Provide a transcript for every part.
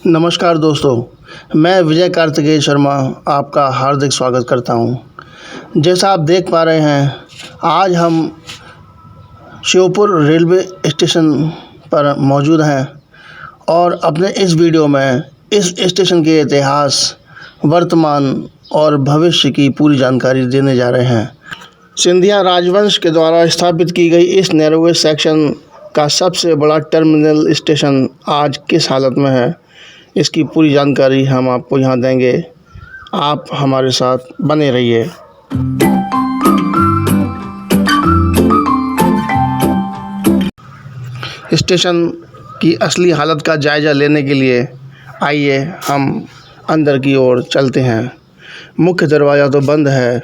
नमस्कार दोस्तों, मैं विजय कार्तिकेय शर्मा आपका हार्दिक स्वागत करता हूं। जैसा आप देख पा रहे हैं, आज हम श्योपुर रेलवे स्टेशन पर मौजूद हैं और अपने इस वीडियो में इस स्टेशन के इतिहास, वर्तमान और भविष्य की पूरी जानकारी देने जा रहे हैं। सिंधिया राजवंश के द्वारा स्थापित की गई इस नैरोगेज सेक्शन का सबसे बड़ा टर्मिनल स्टेशन आज किस हालत में है, इसकी पूरी जानकारी हम आपको यहाँ देंगे। आप हमारे साथ बने रहिए। स्टेशन की असली हालत का जायज़ा लेने के लिए आइए हम अंदर की ओर चलते हैं। मुख्य दरवाज़ा तो बंद है,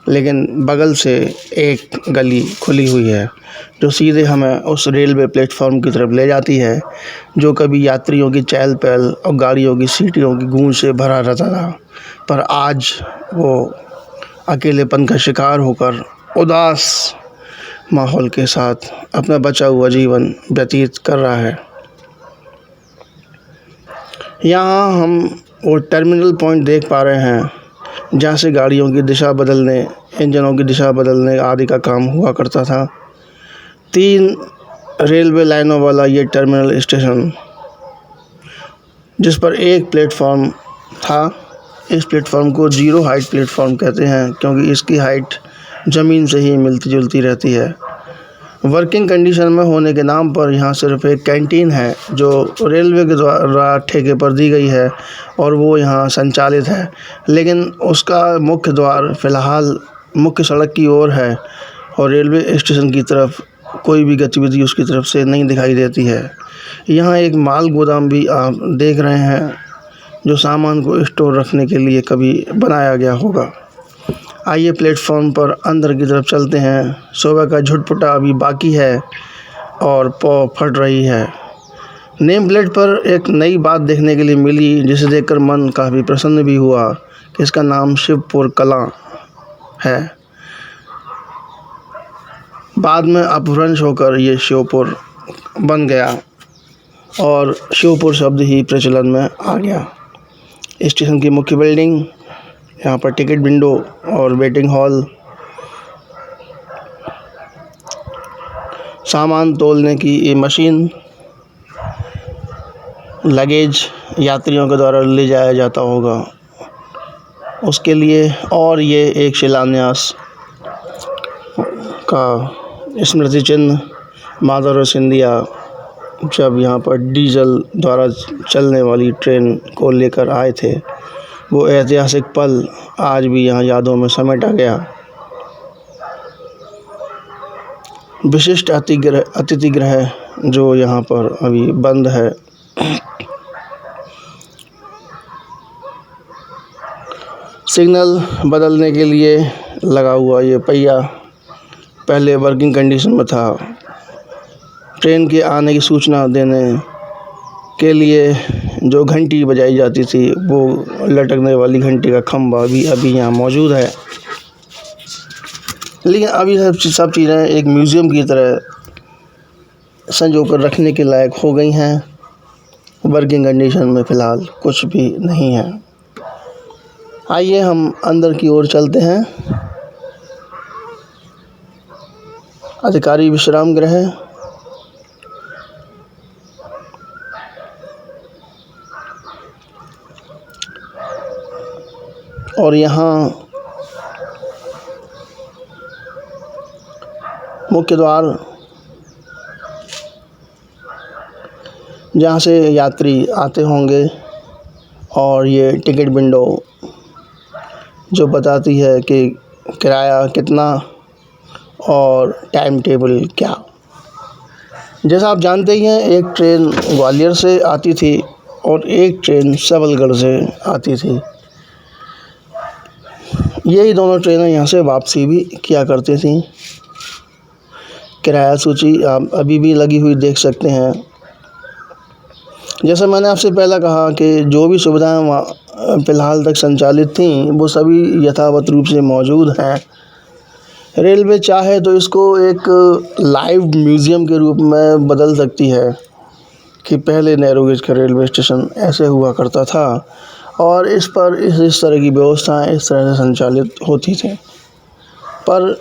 लेकिन बगल से एक गली खुली हुई है जो सीधे हमें उस रेलवे प्लेटफॉर्म की तरफ ले जाती है जो कभी यात्रियों की चहल पहल और गाड़ियों की सीटियों की गूंज से भरा रहता था, पर आज वो अकेलेपन का शिकार होकर उदास माहौल के साथ अपना बचा हुआ जीवन व्यतीत कर रहा है। यहाँ हम वो टर्मिनल पॉइंट देख पा रहे हैं जहाँ से गाड़ियों की दिशा बदलने, इंजनों की दिशा बदलने आदि का काम हुआ करता था। 3 रेलवे लाइनों वाला ये टर्मिनल स्टेशन, जिस पर एक प्लेटफॉर्म था। इस प्लेटफॉर्म को ज़ीरो हाइट प्लेटफॉर्म कहते हैं क्योंकि इसकी हाइट ज़मीन से ही मिलती जुलती रहती है। वर्किंग कंडीशन में होने के नाम पर यहाँ सिर्फ एक कैंटीन है जो रेलवे के द्वारा ठेके पर दी गई है और वो यहाँ संचालित है, लेकिन उसका मुख्य द्वार फ़िलहाल मुख्य सड़क की ओर है और रेलवे स्टेशन की तरफ कोई भी गतिविधि उसकी तरफ से नहीं दिखाई देती है। यहाँ एक माल गोदाम भी आप देख रहे हैं जो सामान को स्टोर रखने के लिए कभी बनाया गया होगा। आइए प्लेटफॉर्म पर अंदर की तरफ चलते हैं। सुबह का झुटपुटा अभी बाकी है और पौ फट रही है। नेम प्लेट पर एक नई बात देखने के लिए मिली जिसे देखकर मन काफ़ी प्रसन्न भी हुआ कि इसका नाम शिवपुर कलां है। बाद में अपभ्रंश होकर ये श्योपुर बन गया और श्योपुर शब्द ही प्रचलन में आ गया। स्टेशन की मुख्य बिल्डिंग, यहाँ पर टिकट विंडो और वेटिंग हॉल, सामान तोलने की ये मशीन, लगेज यात्रियों के द्वारा ले जाया जाता होगा उसके लिए, और ये एक शिलान्यास का स्मृति चिन्ह माधवराव सिंधिया जब यहाँ पर डीजल द्वारा चलने वाली ट्रेन को लेकर आए थे, वो ऐतिहासिक पल आज भी यहाँ यादों में समेटा गया। विशिष्ट अतिथि गृह जो यहाँ पर अभी बंद है। सिग्नल बदलने के लिए लगा हुआ ये पहिया पहले वर्किंग कंडीशन में था। ट्रेन के आने की सूचना देने के लिए जो घंटी बजाई जाती थी, वो लटकने वाली घंटी का खंभा भी अभी यहाँ मौजूद है, लेकिन अभी सब चीज़ें एक म्यूज़ियम की तरह संजो कर रखने के लायक हो गई हैं। वर्किंग कंडीशन में फ़िलहाल कुछ भी नहीं है। आइए हम अंदर की ओर चलते हैं। अधिकारी विश्राम गृह, और यहाँ मुख्य द्वार जहाँ से यात्री आते होंगे, और ये टिकट विंडो जो बताती है कि किराया कितना और टाइम टेबल क्या। जैसा आप जानते ही हैं, एक ट्रेन ग्वालियर से आती थी और एक ट्रेन सबलगढ़ से आती थी। यही दोनों ट्रेनें यहाँ से वापसी भी किया करती थी। किराया सूची आप अभी भी लगी हुई देख सकते हैं। जैसा मैंने आपसे पहले कहा कि जो भी सुविधाएं वहाँ फ़िलहाल तक संचालित थीं, वो सभी यथावत रूप से मौजूद हैं। रेलवे चाहे तो इसको एक लाइव म्यूज़ियम के रूप में बदल सकती है। कि पहले नैरो गेज का रेलवे स्टेशन ऐसे हुआ करता था और इस पर इस तरह की व्यवस्थाएं इस तरह से संचालित होती थी। पर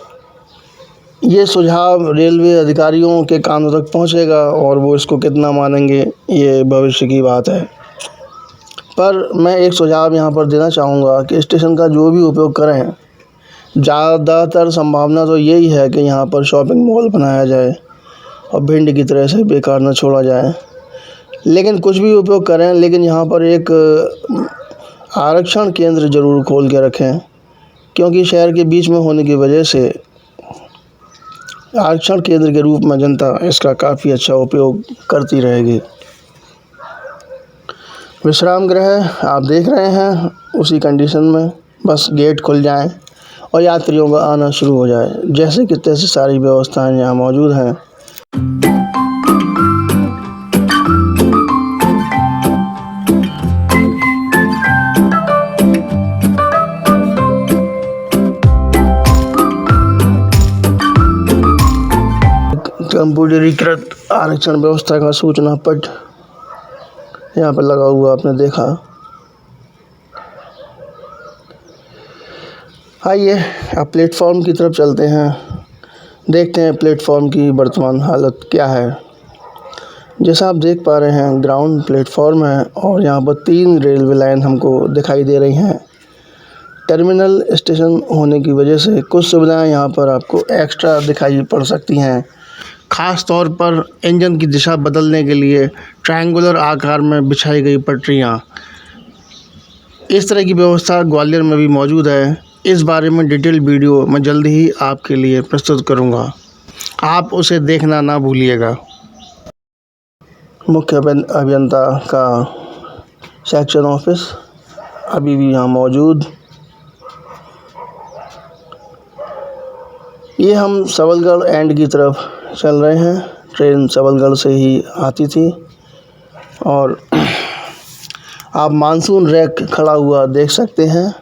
ये सुझाव रेलवे अधिकारियों के कानों तक पहुंचेगा और वो इसको कितना मानेंगे, ये भविष्य की बात है। पर मैं एक सुझाव यहाँ पर देना चाहूँगा कि स्टेशन का जो भी उपयोग करें, ज़्यादातर संभावना तो यही है कि यहाँ पर शॉपिंग मॉल बनाया जाए और भिंड की तरह से बेकार न छोड़ा जाए। लेकिन कुछ भी उपयोग करें, लेकिन यहाँ पर एक आरक्षण केंद्र ज़रूर खोल के रखें, क्योंकि शहर के बीच में होने की वजह से आरक्षण केंद्र के रूप में जनता इसका काफ़ी अच्छा उपयोग करती रहेगी। विश्राम गृह आप देख रहे हैं, उसी कंडीशन में बस गेट खुल जाएं और यात्रियों का आना शुरू हो जाए। जैसे कि तैसे सारी व्यवस्थाएं यहाँ मौजूद हैं। कंप्यूटरीकृत आरक्षण व्यवस्था का सूचना पट यहाँ पर लगा हुआ आपने देखा। आइए अब प्लेटफॉर्म की तरफ चलते हैं, देखते हैं प्लेटफॉर्म की वर्तमान हालत क्या है। जैसा आप देख पा रहे हैं, ग्राउंड प्लेटफॉर्म है और यहाँ पर 3 रेलवे लाइन हमको दिखाई दे रही हैं। टर्मिनल स्टेशन होने की वजह से कुछ सुविधाएं यहाँ पर आपको एक्स्ट्रा दिखाई पड़ सकती हैं। ख़ास तौर पर इंजन की दिशा बदलने के लिए ट्रायंगुलर आकार में बिछाई गई पटरियाँ, इस तरह की व्यवस्था ग्वालियर में भी मौजूद है। इस बारे में डिटेल वीडियो मैं जल्दी ही आपके लिए प्रस्तुत करूंगा, आप उसे देखना ना भूलिएगा। मुख्य अभियंता का सेक्शन ऑफिस अभी भी यहाँ मौजूद। ये हम सबलगढ़ एंड की तरफ चल रहे हैं। ट्रेन सबलगढ़ से ही आती थी और आप मानसून रैक खड़ा हुआ देख सकते हैं।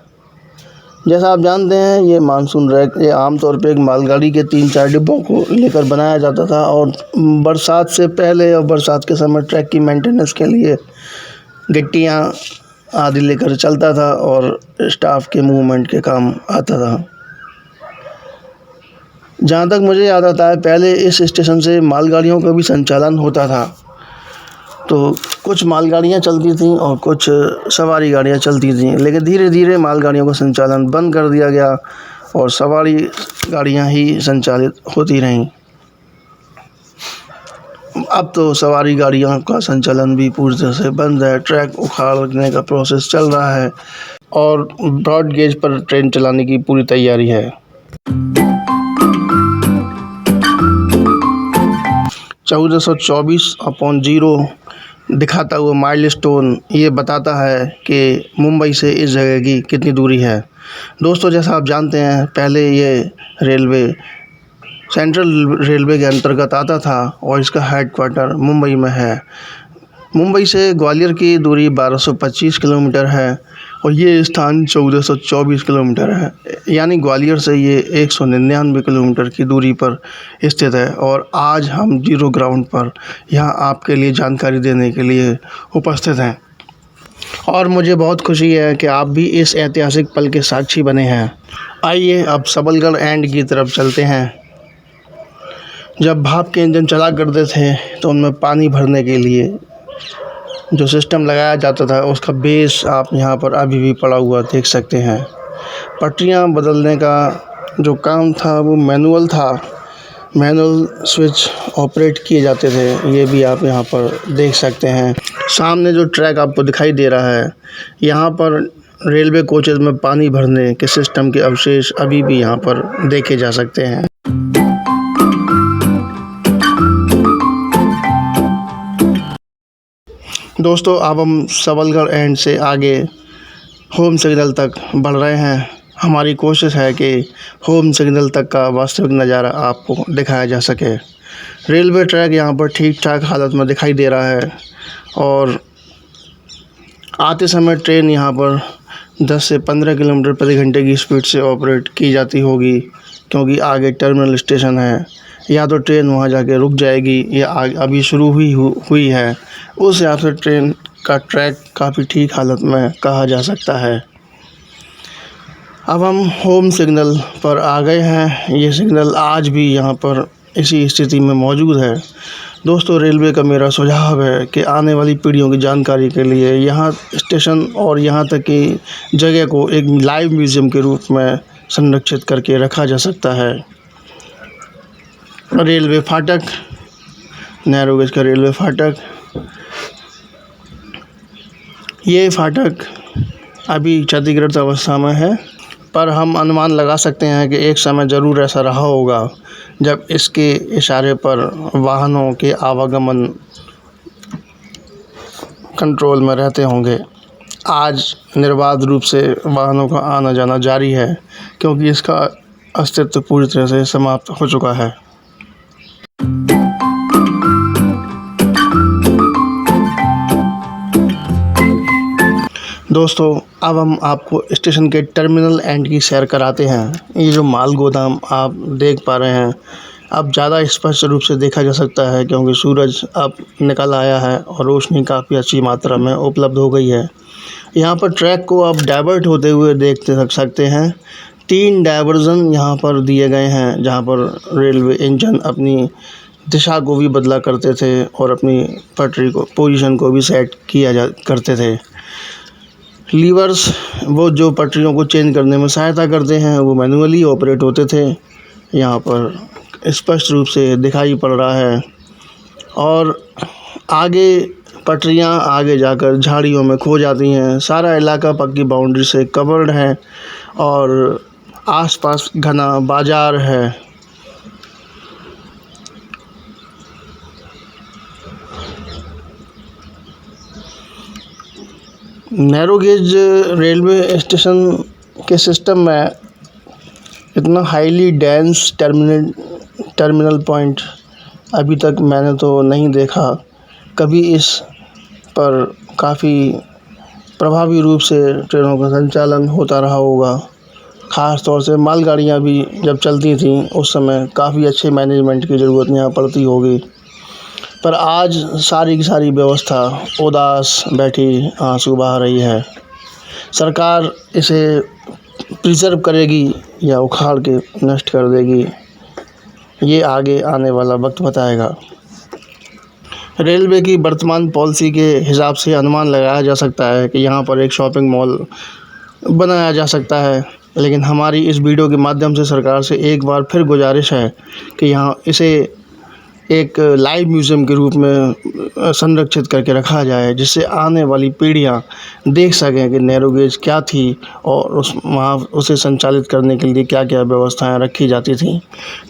जैसा आप जानते हैं, ये मानसून रैक ये आमतौर पे एक मालगाड़ी के 3-4 डिब्बों को लेकर बनाया जाता था और बरसात से पहले और बरसात के समय ट्रैक की मेंटेनेंस के लिए गिट्टियाँ आदि लेकर चलता था और स्टाफ के मूवमेंट के काम आता था। जहाँ तक मुझे याद आता है, पहले इस स्टेशन से मालगाड़ियों का भी संचालन होता था। तो कुछ मालगाड़ियाँ चलती थीं और कुछ सवारी गाड़ियाँ चलती थीं, लेकिन धीरे धीरे मालगाड़ियों का संचालन बंद कर दिया गया और सवारी गाड़ियाँ ही संचालित होती रहीं। अब तो सवारी गाड़ियों का संचालन भी पूरी तरह से बंद है। ट्रैक उखाड़ने का प्रोसेस चल रहा है और ब्रॉड गेज पर ट्रेन चलाने की पूरी तैयारी है। 1424/0 दिखाता हुआ माइलस्टोन ये बताता है कि मुंबई से इस जगह की कितनी दूरी है। दोस्तों, जैसा आप जानते हैं, पहले ये रेलवे सेंट्रल रेलवे के अंतर्गत आता था और इसका हेडक्वार्टर मुंबई में है। मुंबई से ग्वालियर की दूरी 1225 किलोमीटर है और ये स्थान 1424 किलोमीटर है, यानी ग्वालियर से ये 199 किलोमीटर की दूरी पर स्थित है। और आज हम जीरो ग्राउंड पर यहाँ आपके लिए जानकारी देने के लिए उपस्थित हैं और मुझे बहुत खुशी है कि आप भी इस ऐतिहासिक पल के साक्षी बने हैं। आइए अब सबलगढ़ एंड की तरफ चलते हैं। जब भाप के इंजन चला करते थे तो उनमें पानी भरने के लिए जो सिस्टम लगाया जाता था, उसका बेस आप यहाँ पर अभी भी पड़ा हुआ देख सकते हैं। पटरियाँ बदलने का जो काम था वो मैनुअल था, मैनुअल स्विच ऑपरेट किए जाते थे, ये भी आप यहाँ पर देख सकते हैं। सामने जो ट्रैक आपको दिखाई दे रहा है, यहाँ पर रेलवे कोचेज़ में पानी भरने के सिस्टम के अवशेष अभी भी यहाँ पर देखे जा सकते हैं। दोस्तों, अब हम सबलगढ़ एंड से आगे होम सिग्नल तक बढ़ रहे हैं। हमारी कोशिश है कि होम सिग्नल तक का वास्तविक नज़ारा आपको दिखाया जा सके। रेलवे ट्रैक यहाँ पर ठीक ठाक हालत में दिखाई दे रहा है और आते समय ट्रेन यहाँ पर 10 से 15 किलोमीटर प्रति घंटे की स्पीड से ऑपरेट की जाती होगी, क्योंकि आगे टर्मिनल स्टेशन है। या तो ट्रेन वहाँ जाके रुक जाएगी या अभी शुरू हुई है। उस हिसाब से ट्रेन का ट्रैक काफ़ी ठीक हालत में कहा जा सकता है। अब हम होम सिग्नल पर आ गए हैं। ये सिग्नल आज भी यहाँ पर इसी स्थिति में मौजूद है। दोस्तों, रेलवे का मेरा सुझाव है कि आने वाली पीढ़ियों की जानकारी के लिए यहाँ स्टेशन और यहाँ तक कि जगह को एक लाइव म्यूज़ियम के रूप में संरक्षित करके रखा जा सकता है। रेलवे फाटक, नैरो गेज का रेलवे फाटक, ये फाटक अभी क्षतिग्रस्त अवस्था में है, पर हम अनुमान लगा सकते हैं कि एक समय ज़रूर ऐसा रहा होगा जब इसके इशारे पर वाहनों के आवागमन कंट्रोल में रहते होंगे। आज निर्बाध रूप से वाहनों का आना जाना जारी है क्योंकि इसका अस्तित्व पूरी तरह से समाप्त हो चुका है। दोस्तों, अब हम आपको स्टेशन के टर्मिनल एंड की सैर कराते हैं। ये जो माल गोदाम आप देख पा रहे हैं, अब ज़्यादा स्पष्ट रूप से देखा जा सकता है क्योंकि सूरज अब निकल आया है और रोशनी काफ़ी अच्छी मात्रा में उपलब्ध हो गई है। यहाँ पर ट्रैक को आप डाइवर्ट होते हुए देख सकते हैं। 3 डाइवर्जन यहाँ पर दिए गए हैं जहाँ पर रेलवे इंजन अपनी दिशा को भी बदला करते थे और अपनी पटरी को पोजीशन को भी सेट किया करते थे। लीवर्स वो जो पटरियों को चेंज करने में सहायता करते हैं वो मैनुअली ऑपरेट होते थे। यहाँ पर स्पष्ट रूप से दिखाई पड़ रहा है और आगे पटरियाँ आगे जाकर झाड़ियों में खो जाती हैं। सारा इलाका पक्की बाउंड्री से कवर्ड है और आसपास घना बाज़ार है। नैरो गेज रेलवे स्टेशन के सिस्टम में इतना हाईली डेंस टर्मिनल पॉइंट अभी तक मैंने तो नहीं देखा। कभी इस पर काफ़ी प्रभावी रूप से ट्रेनों का संचालन होता रहा होगा। ख़ास तौर से मालगाड़ियाँ भी जब चलती थीं उस समय काफ़ी अच्छे मैनेजमेंट की ज़रूरत यहाँ पड़ती होगी, पर आज सारी की सारी व्यवस्था उदास बैठी आंसू बहा रही है। सरकार इसे प्रिजर्व करेगी या उखाड़ के नष्ट कर देगी, ये आगे आने वाला वक्त बताएगा। रेलवे की वर्तमान पॉलिसी के हिसाब से अनुमान लगाया जा सकता है कि यहाँ पर एक शॉपिंग मॉल बनाया जा सकता है, लेकिन हमारी इस वीडियो के माध्यम से सरकार से एक बार फिर गुजारिश है कि यहाँ इसे एक लाइव म्यूज़ियम के रूप में संरक्षित करके रखा जाए, जिससे आने वाली पीढ़ियाँ देख सकें कि नैरो गेज क्या थी और वहाँ उसे संचालित करने के लिए क्या क्या व्यवस्थाएं रखी जाती थीं।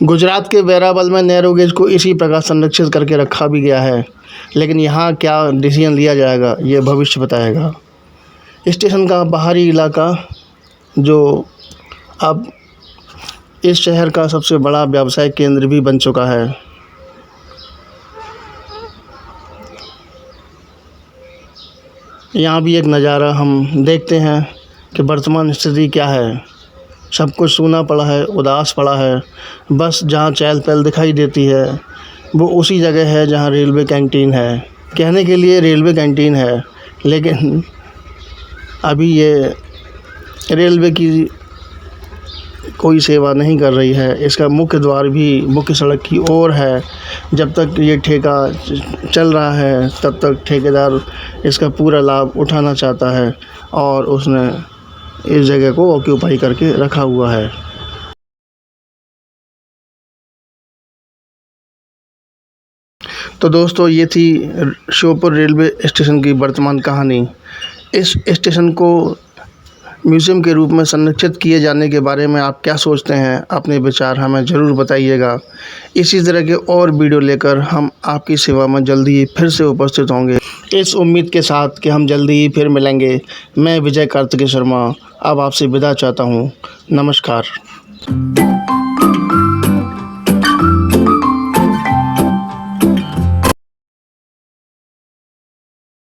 गुजरात के वेरावल में नैरो गेज को इसी प्रकार संरक्षित करके रखा भी गया है, लेकिन यहाँ क्या डिसीजन लिया जाएगा ये भविष्य बताएगा। स्टेशन का बाहरी इलाका जो अब इस शहर का सबसे बड़ा व्यावसायिक केंद्र भी बन चुका है। यहाँ भी एक नज़ारा हम देखते हैं कि वर्तमान स्थिति क्या है। सब कुछ सूना पड़ा है, उदास पड़ा है। बस जहाँ चहल पहल दिखाई देती है वो उसी जगह है जहाँ रेलवे कैंटीन है। कहने के लिए रेलवे कैंटीन है, लेकिन अभी ये रेलवे की कोई सेवा नहीं कर रही है। इसका मुख्य द्वार भी मुख्य सड़क की ओर है। जब तक ये ठेका चल रहा है तब तक ठेकेदार इसका पूरा लाभ उठाना चाहता है और उसने इस जगह को ऑक्यूपाई करके रखा हुआ है। तो दोस्तों, ये थी श्योपुर रेलवे स्टेशन की वर्तमान कहानी। इस स्टेशन को म्यूज़ियम के रूप में संरक्षित किए जाने के बारे में आप क्या सोचते हैं? अपने विचार हमें ज़रूर बताइएगा। इसी तरह के और वीडियो लेकर हम आपकी सेवा में जल्दी ही फिर से उपस्थित होंगे, इस उम्मीद के साथ कि हम जल्दी ही फिर मिलेंगे। मैं विजय कार्तिकेय शर्मा अब आपसे विदा चाहता हूँ। नमस्कार।